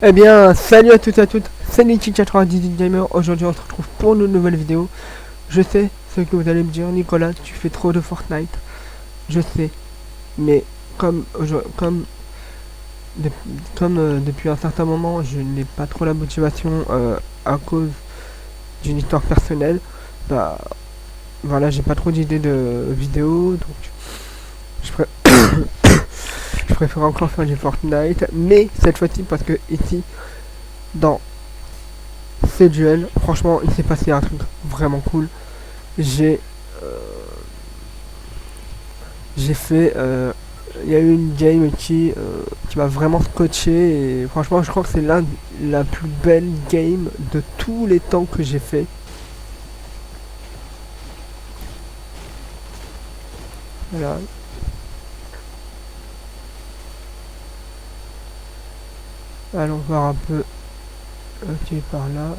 Eh bien, salut à toutes et à toutes, c'est Niki98 Gamer. Aujourd'hui, on se retrouve pour une nouvelle vidéo. Je sais ce que vous allez me dire, Nicolas, tu fais trop de Fortnite. Je sais, mais comme, comme, de- depuis un certain moment, je n'ai pas trop la motivation à cause d'une histoire personnelle. Bah, voilà, j'ai pas trop d'idées de vidéos, donc je, pré- je préfère encore faire du Fortnite. Mais cette fois-ci, parce que ici, dans ce duel, franchement, il s'est passé un truc vraiment cool. J'ai euh, j'ai fait il y a eu une game qui m'a vraiment scotché et franchement je crois que c'est la plus belle game de tous les temps que j'ai fait. Voilà, allons voir un peu qui est par là.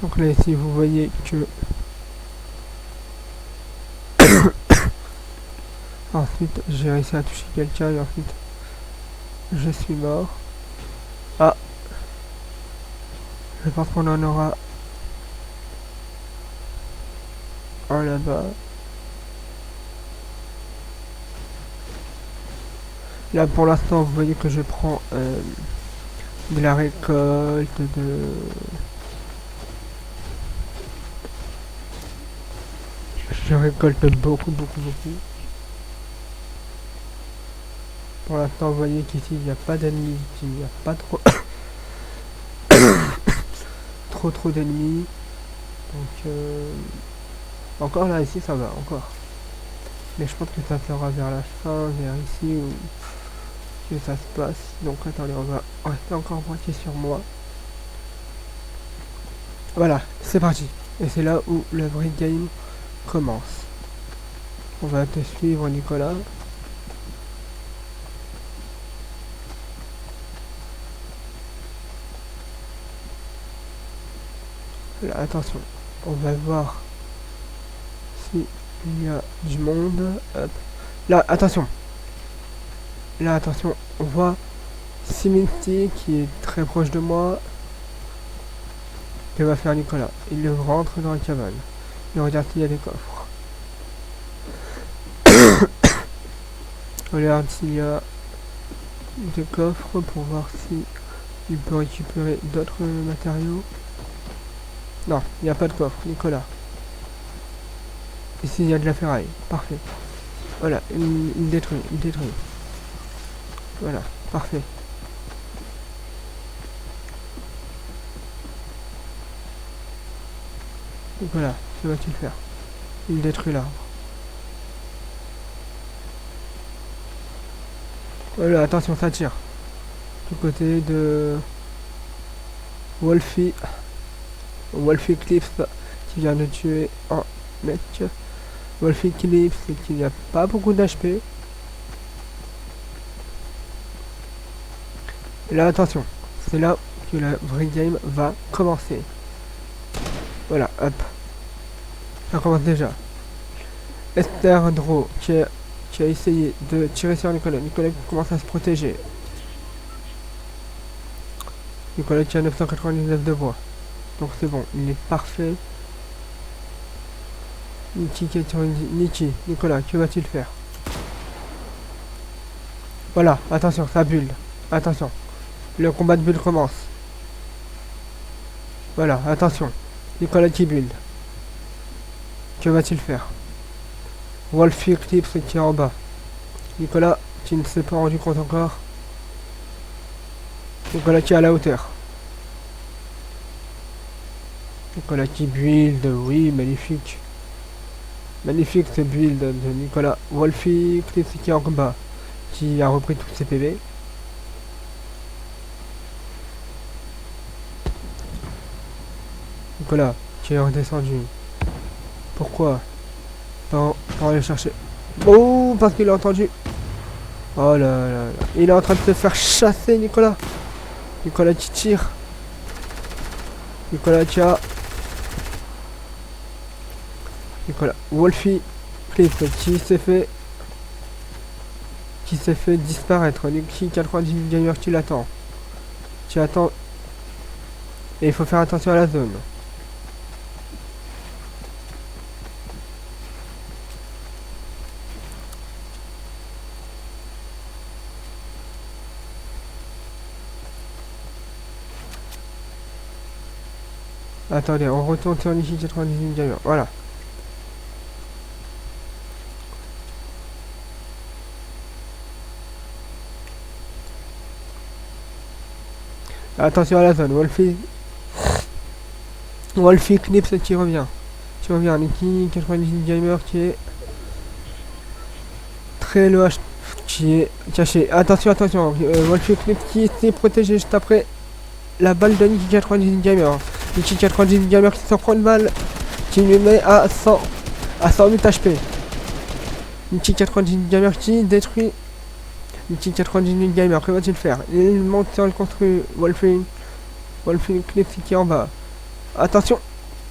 Donc là ici vous voyez que ensuite j'ai réussi à toucher quelqu'un et ensuite je suis mort. Ah, je pense qu'on en aura un là-bas. Là pour l'instant vous voyez que je prends de la récolte, je récolte beaucoup. Pour l'instant, vous voyez qu'ici, il n'y a pas d'ennemis, il n'y a pas trop d'ennemis. Donc, encore là, ici, ça va, encore. Mais je pense que ça sera vers la fin, vers ici, où que ça se passe. Donc, attendez, on va rester encore braqué sur moi. Voilà, c'est parti. Et c'est là où le vrai game commence. On va te suivre, Nicolas. Là, attention, on va voir si il y a du monde. Hop. Là, attention. Là, attention, on voit Siminti qui est très proche de moi. Que va faire Nicolas? Il rentre dans la cabane. Il regarde s'il y a des coffres. Il regarde s'il y a des coffres pour voir si il peut récupérer d'autres matériaux. Non, il n'y a pas de coffre, Nicolas. Ici, il y a de la ferraille. Parfait. Voilà, il détruit, il détruit. Voilà, parfait. Nicolas, que va-t-il faire? Il détruit l'arbre. Voilà, attention, ça tire. Du côté de Wolfie. Wolfie Cliff qui vient de tuer un mec. Wolfie Cliff, c'est qu'il n'y a pas beaucoup d'HP. Là, attention, c'est là que la vraie game va commencer. Voilà, hop. Ça commence déjà. Esther Draw qui a essayé de tirer sur Nicolas. Nicolas commence à se protéger. Nicolas qui a 999 de voix. Donc c'est bon, il est parfait. Niki qui est sur une... Niki, Nicolas, que va-t-il faire? Voilà, attention, ça bulle. Attention. Le combat de bulle commence. Voilà, attention. Nicolas qui bulle. Que va-t-il faire? Wolfie Eclipse qui est en bas. Nicolas qui ne s'est pas rendu compte encore. Nicolas qui est à la hauteur. Nicolas qui build, oui, magnifique. Magnifique ce build de Nicolas. Wolfie Eclipse qui est en bas. Qui a repris tous ses PV. Nicolas Tu es redescendu. Pourquoi? Pour aller chercher. Oh, parce qu'il a entendu. Oh là là là. Il est en train de se faire chasser, Nicolas. Nicolas, tu tires. Nicolas, tu as. Nicolas. Wolfie. Cliff, qui s'est fait disparaître. Niki 90 gamer, tu l'attends. Tu attends. Et il faut faire attention à la zone. Attendez, on retourne sur Niki 98 gamer. Voilà. Attention à la zone. Wolfie Knips qui revient. Tu reviens. Niki 98 gamer qui est très loin. Qui est caché. Attention, attention. Wolfie Knips qui était protégé juste après la balle de Niki 98 gamer. Niki 98 gamer qui s'en prend une balle. Qui lui met à 100 000 HP. Niki 98 gamer qui détruit. Niki 98 gamer, que va-t-il faire? Il monte sur le construit. Wolfie Knips qui est en bas. Attention.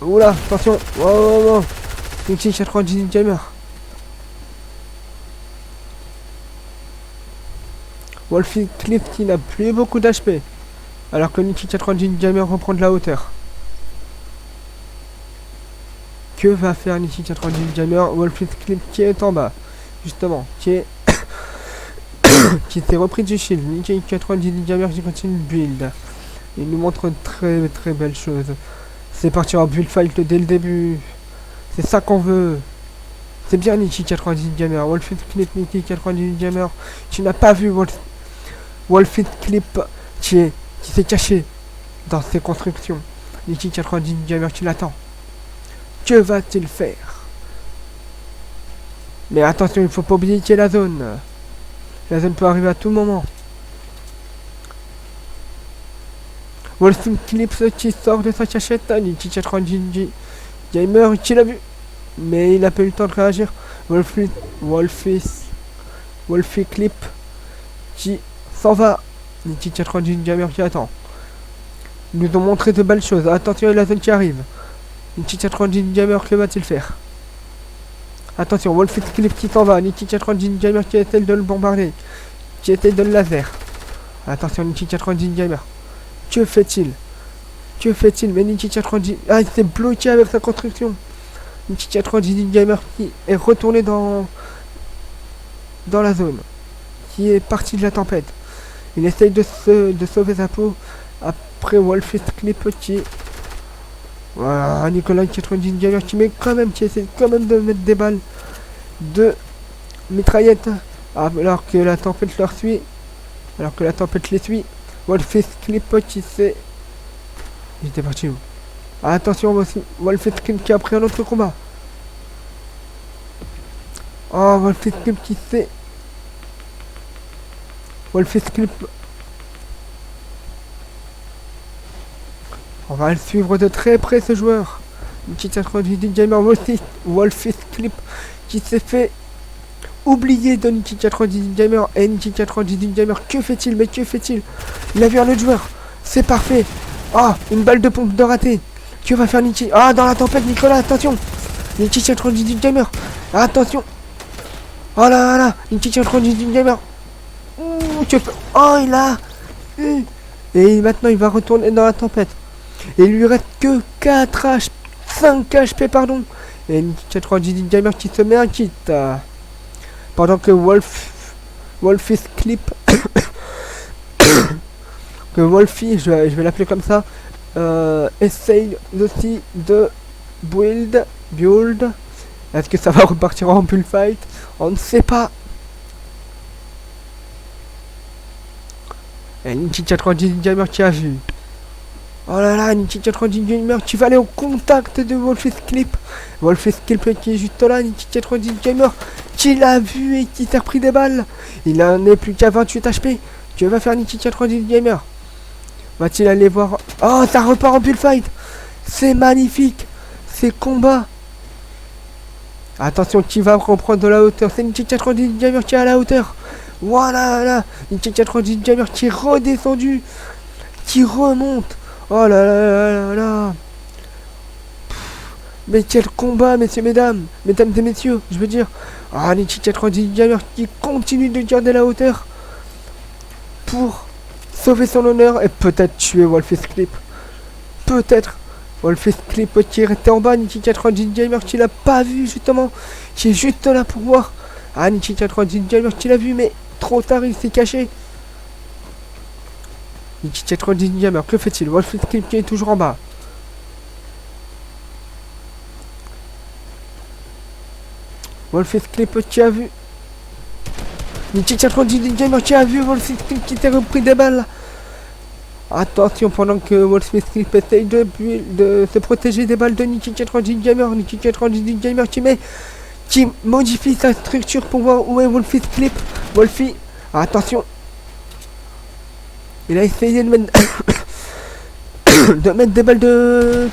Oula, attention. Wow. Niki 98 gamer. Wolfie Knips qui n'a plus beaucoup d'HP. Alors que Niki 98 gamer reprend de la hauteur. Que va faire Niki 98 gamer? Wolfie Knips qui est en bas. Justement. Qui s'est repris du shield. Niki 98 gamer qui continue de build. Il nous montre une très très belle chose. C'est parti en build fight dès le début. C'est ça qu'on veut. C'est bien Niki 98 gamer. Wolfie Knips, Niki 98 gamer. Tu n'as pas vu Wolfie Knips qui s'est caché dans ses constructions. Niki 98 gamer, tu l'attends. Que va-t-il faire? Mais attention, il faut pas oublier qu'il y a la zone. La zone peut arriver à tout moment. Wolfie Knips qui sort de sa cachette. Niki 98 gamer qui l'a vu. Mais il n'a pas eu le temps de réagir. Wolfie Knips qui s'en va. Niki 98 gamer qui attend. Ils nous ont montré de belles choses. Attention, il y a la zone qui arrive. Niki 98 gamer, que va-t-il faire? Attention, Wolfie Knips qui s'en va. Niki 98 gamer qui essaie de le bombarder. Qui essaie de le laser. Attention, Niki 98 gamer. Que fait-il? Mais Niki 98... Ah, il s'est bloqué avec sa construction. Niki 98 gamer qui est retourné dans la zone. Qui est parti de la tempête. Il essaye de sauver sa peau. Après Wolfie Knips qui... Voilà, Nicolas 98 gamer qui essaie quand même de mettre des balles de mitraillette. Alors que la tempête leur suit. Alors que la tempête les suit. Wolfie Knips qui s'est... J'étais parti où? Attention, Wolfie Knips qui a pris un autre combat. Oh, Wolfie Knips qui s'est... Wolfie Knips... On va le suivre de très près, ce joueur. Niki 98 gamer, Wolfie Knips qui s'est fait oublier de Niki 98 gamer. Et Niki 98 gamer, que fait-il? Mais que fait-il? Il a vu un autre joueur. C'est parfait. Ah, une balle de pompe de raté. Que va faire Niki? Ah, dans la tempête, Nicolas, attention. Niki 98 gamer, attention. Oh là là, Niki 98 gamer. Ouh, oh, il a... Et maintenant, il va retourner dans la tempête. Et il lui reste que 5 HP, pardon. Et Niki 98 gamer qui se met un kit. Pendant que Wolfie Knips... que Wolfie, je vais l'appeler comme ça, essaye aussi de build. Est-ce que ça va repartir en bullfight? On ne sait pas. Et Niki 98 gamer qui a vu. Oh là là, Niki 98 gamer, tu vas aller au contact de Wolfie Knips. Wolfie Knips qui est juste là, Niki 98 gamer, qui l'a vu et qui s'est repris des balles. Il n'en est plus qu'à 28 HP. Que va faire Niki 98 gamer? Va-t-il aller voir? Oh, ça repart en bullfight. C'est magnifique. ces combats. Attention, qui va reprendre de la hauteur. C'est Ninja98 Gamer qui est à la hauteur. Voilà, là. Ninja98 Gamer qui est redescendu. Qui remonte. Oh là là là là là. Mais quel combat, messieurs, mesdames et messieurs, je veux dire. Ah, Ninja98 Gamer qui continue de garder la hauteur pour sauver son honneur et peut-être tuer Wolf's Clip. Peut-être. Wolf's Clip qui est resté en bas. Ninja98 Gamer qui l'a pas vu, justement. Qui est juste là pour voir. Ah, Ninja98 Gamer qui l'a vu, mais trop tard, il s'est caché. Ninja98 Gamer, que fait-il? Wolf's Clip qui est toujours en bas. Wolf's Clip qui a vu. Ninja98 Gamer qui a vu Wolf's Clip qui s'est repris des balles. Attention, pendant que Wolf's Clip essaye de se protéger des balles de Ninja98 Gamer. Ninja98 Gamer qui modifie sa structure pour voir où est Wolf's Clip. Wolfie, attention. Il a essayé de mettre de mettre des balles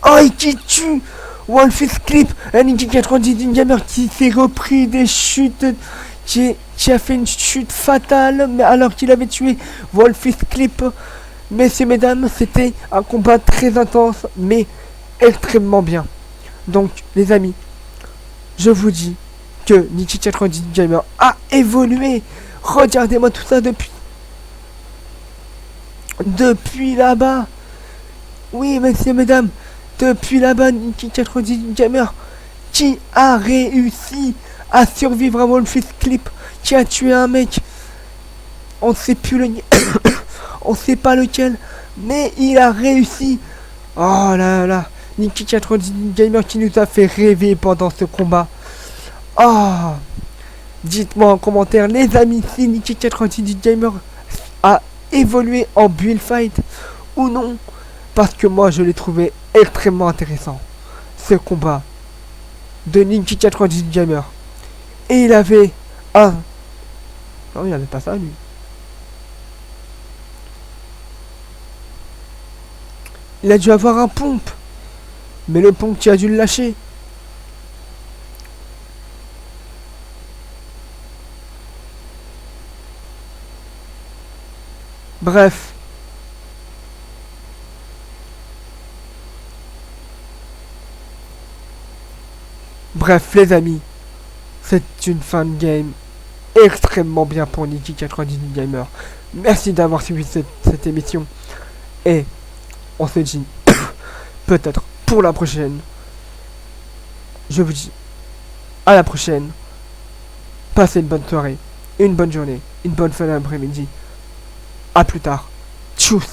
Oh, il qui tue Wolf's Clip, un Ninja98 Gamer qui s'est repris des chutes, qui a fait une chute fatale, mais alors qu'il avait tué Wolf's Clip. Messieurs, mesdames, c'était un combat très intense, mais extrêmement bien. Donc, les amis, je vous dis que Ninja98 Gamer a évolué. Regardez-moi tout ça depuis là-bas. Oui, messieurs, mesdames, depuis là-bas, Ninja98 Gamer qui a réussi à survivre à Wolf's Clip, qui a tué un mec. On sait plus le on sait pas lequel, mais il a réussi. Oh là là, Ninja98 Gamer qui nous a fait rêver pendant ce combat. Ah, dites-moi en commentaire, les amis, si Ninja98 Gamer a évolué en build fight ou non, parce que moi je l'ai trouvé extrêmement intéressant, ce combat de Ninja98 Gamer. Et il avait un... Non, il avait pas ça, lui. Il a dû avoir un pompe. Mais le pompe qui a dû le lâcher. Bref. Bref, les amis. C'est une fin de game extrêmement bien pour Ninja98 Gamer. Merci d'avoir suivi cette émission. Et on se dit peut-être pour la prochaine. Je vous dis à la prochaine. Passez une bonne soirée, une bonne journée, une bonne fin d'après-midi. A plus tard. Tchuss.